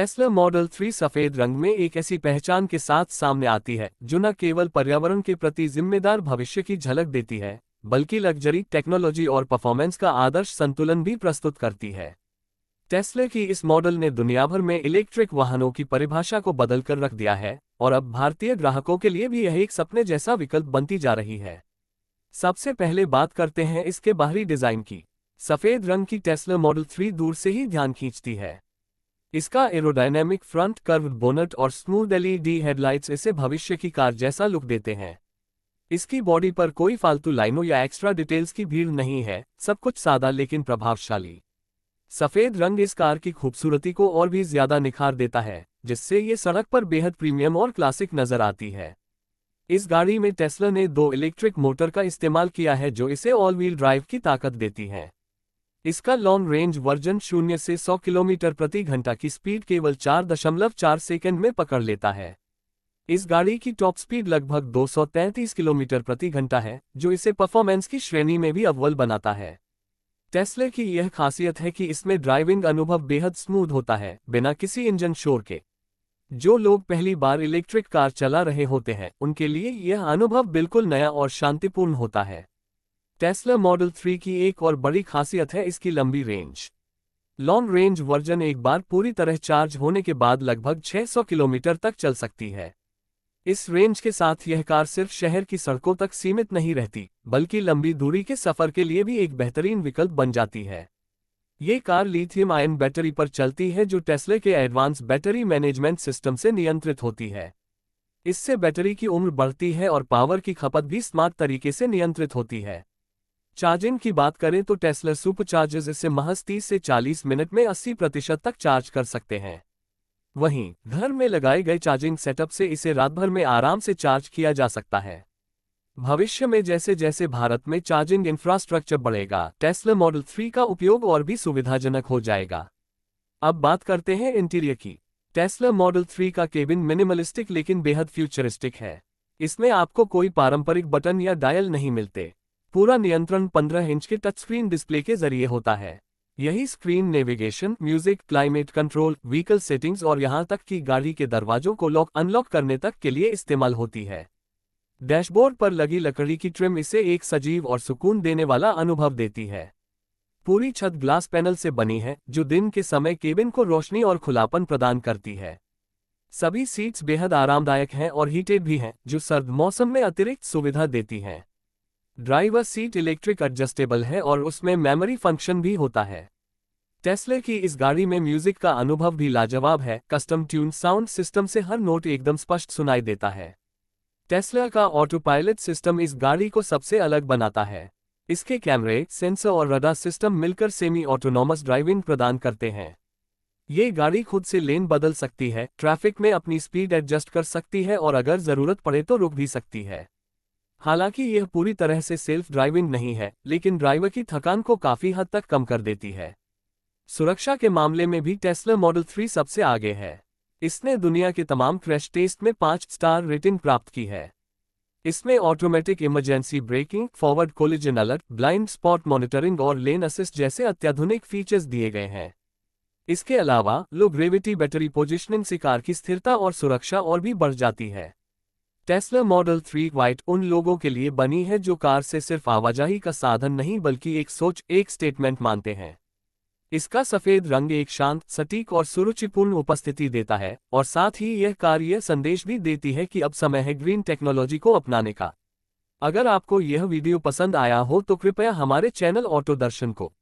Tesla model 3 सफेद रंग में एक ऐसी पहचान के साथ सामने आती है जो न केवल पर्यावरण के प्रति जिम्मेदार भविष्य की झलक देती है, बल्कि लग्जरी, टेक्नोलॉजी और परफॉर्मेंस का आदर्श संतुलन भी प्रस्तुत करती है। टेस्ला की इस मॉडल ने दुनिया भर में इलेक्ट्रिक वाहनों की परिभाषा को बदलकर रख दिया है और अब भारतीय ग्राहकों के लिए भी यह एक सपने जैसा विकल्प बनती जा रही है। सबसे पहले बात करते हैं इसके बाहरी डिजाइन की। सफेद रंग की टेस्ला मॉडल 3 दूर से ही ध्यान खींचती है। इसका एरोडायनेमिक फ्रंट, कर्व्ड बोनट और स्मूथ एलईडी हेडलाइट्स इसे भविष्य की कार जैसा लुक देते हैं। इसकी बॉडी पर कोई फालतू लाइनों या एक्स्ट्रा डिटेल्स की भीड़ नहीं है, सब कुछ सादा लेकिन प्रभावशाली। सफेद रंग इस कार की खूबसूरती को और भी ज्यादा निखार देता है, जिससे ये सड़क पर बेहद प्रीमियम और क्लासिक नजर आती है। इस गाड़ी में टेस्ला ने 2 इलेक्ट्रिक मोटर का इस्तेमाल किया है जो इसे ऑल व्हील ड्राइव की ताकत देती है। इसका लॉन्ग रेंज वर्जन 0 से 100 किलोमीटर प्रति घंटा की स्पीड केवल 4.4 सेकंड में पकड़ लेता है। इस गाड़ी की टॉप स्पीड लगभग 233 किलोमीटर प्रति घंटा है, जो इसे परफॉर्मेंस की श्रेणी में भी अव्वल बनाता है। टेस्ला की यह खासियत है कि इसमें ड्राइविंग अनुभव बेहद स्मूथ होता है, बिना किसी इंजन शोर के। जो लोग पहली बार इलेक्ट्रिक कार चला रहे होते हैं, उनके लिए यह अनुभव बिल्कुल नया और शांतिपूर्ण होता है। टेस्ला मॉडल 3 की एक और बड़ी खासियत है इसकी लंबी रेंज। लॉन्ग रेंज वर्जन एक बार पूरी तरह चार्ज होने के बाद लगभग 600 किलोमीटर तक चल सकती है। इस रेंज के साथ यह कार सिर्फ शहर की सड़कों तक सीमित नहीं रहती, बल्कि लंबी दूरी के सफर के लिए भी एक बेहतरीन विकल्प बन जाती है। ये कार लिथियम आयन बैटरी पर चलती है, जो टेस्ला के एडवांस बैटरी मैनेजमेंट सिस्टम से नियंत्रित होती है। इससे बैटरी की उम्र बढ़ती है और पावर की खपत भी स्मार्ट तरीके से नियंत्रित होती है। चार्जिंग की बात करें तो टेस्ला सुपरचार्जर्स इसे महज 30 से 40 मिनट में 80% तक चार्ज कर सकते हैं। वहीं घर में लगाए गए चार्जिंग सेटअप से इसे रात भर में आराम से चार्ज किया जा सकता है। भविष्य में जैसे जैसे भारत में चार्जिंग इंफ्रास्ट्रक्चर बढ़ेगा, टेस्ला मॉडल 3 का उपयोग और भी सुविधाजनक हो जाएगा। अब बात करते हैं इंटीरियर की। टेस्ला मॉडल 3 का केबिन मिनिमलिस्टिक लेकिन बेहद फ्यूचरिस्टिक है। इसमें आपको कोई पारंपरिक बटन या डायल नहीं मिलते। पूरा नियंत्रण 15 इंच के टच स्क्रीन डिस्प्ले के जरिए होता है। यही screen navigation, music, climate control, vehicle settings और यहां तक कि गाड़ी के दरवाजों को लॉक अनलॉक करने तक के लिए इस्तेमाल होती है। डैशबोर्ड पर लगी लकड़ी की ट्रिम इसे एक सजीव और सुकून देने वाला अनुभव देती है। पूरी छत ग्लास पैनल से बनी है, जो दिन के समय केबिन को रोशनी और खुलापन प्रदान करती है। सभी सीट्स बेहद आरामदायक हैं और हीटेड भी हैं, जो सर्द मौसम में अतिरिक्त सुविधा देती हैं। ड्राइवर सीट इलेक्ट्रिक एडजस्टेबल है और उसमें मेमोरी फंक्शन भी होता है। टेस्ला की इस गाड़ी में म्यूजिक का अनुभव भी लाजवाब है। कस्टम ट्यून साउंड सिस्टम से हर नोट एकदम स्पष्ट सुनाई देता है। टेस्ला का ऑटो पायलट सिस्टम इस गाड़ी को सबसे अलग बनाता है। इसके कैमरे, सेंसर और रडार सिस्टम मिलकर सेमी ऑटोनॉमस ड्राइविंग प्रदान करते हैं। ये गाड़ी खुद से लेन बदल सकती है, ट्रैफिक में अपनी स्पीड एडजस्ट कर सकती है और अगर जरूरत पड़े तो रुक भी सकती है। हालांकि यह पूरी तरह से सेल्फ ड्राइविंग नहीं है, लेकिन ड्राइवर की थकान को काफी हद तक कम कर देती है। सुरक्षा के मामले में भी टेस्ला मॉडल 3 सबसे आगे है। इसने दुनिया के तमाम क्रैश टेस्ट में 5 स्टार रेटिंग प्राप्त की है। इसमें automatic emergency breaking, forward collision alert, blind spot monitoring और लेन असिस्ट जैसे अत्याधुनिक फीचर्स दिए गए हैं। इसके अलावा लो ग्रेविटी बैटरी पोजिशनिंग से कार की स्थिरता और सुरक्षा और भी बढ़ जाती है। टेस्ला मॉडल 3 व्हाइट उन लोगों के लिए बनी है जो कार से सिर्फ आवाजाही का साधन नहीं बल्कि एक सोच, एक स्टेटमेंट मानते हैं। इसका सफेद रंग एक शांत, सटीक और सुरुचिपूर्ण उपस्थिति देता है और साथ ही यह कार यह संदेश भी देती है कि अब समय है ग्रीन टेक्नोलॉजी को अपनाने का। अगर आपको यह वीडियो पसंद आया हो तो कृपया हमारे चैनल ऑटो दर्शन को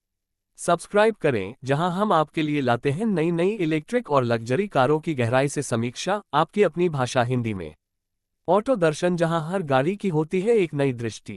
सब्सक्राइब करें, जहां हम आपके लिए लाते हैं नई नई इलेक्ट्रिक और लग्जरी कारों की गहराई से समीक्षा, आपकी अपनी भाषा हिंदी में। ऑटो दर्शन, जहां हर गाड़ी की होती है एक नई दृष्टि।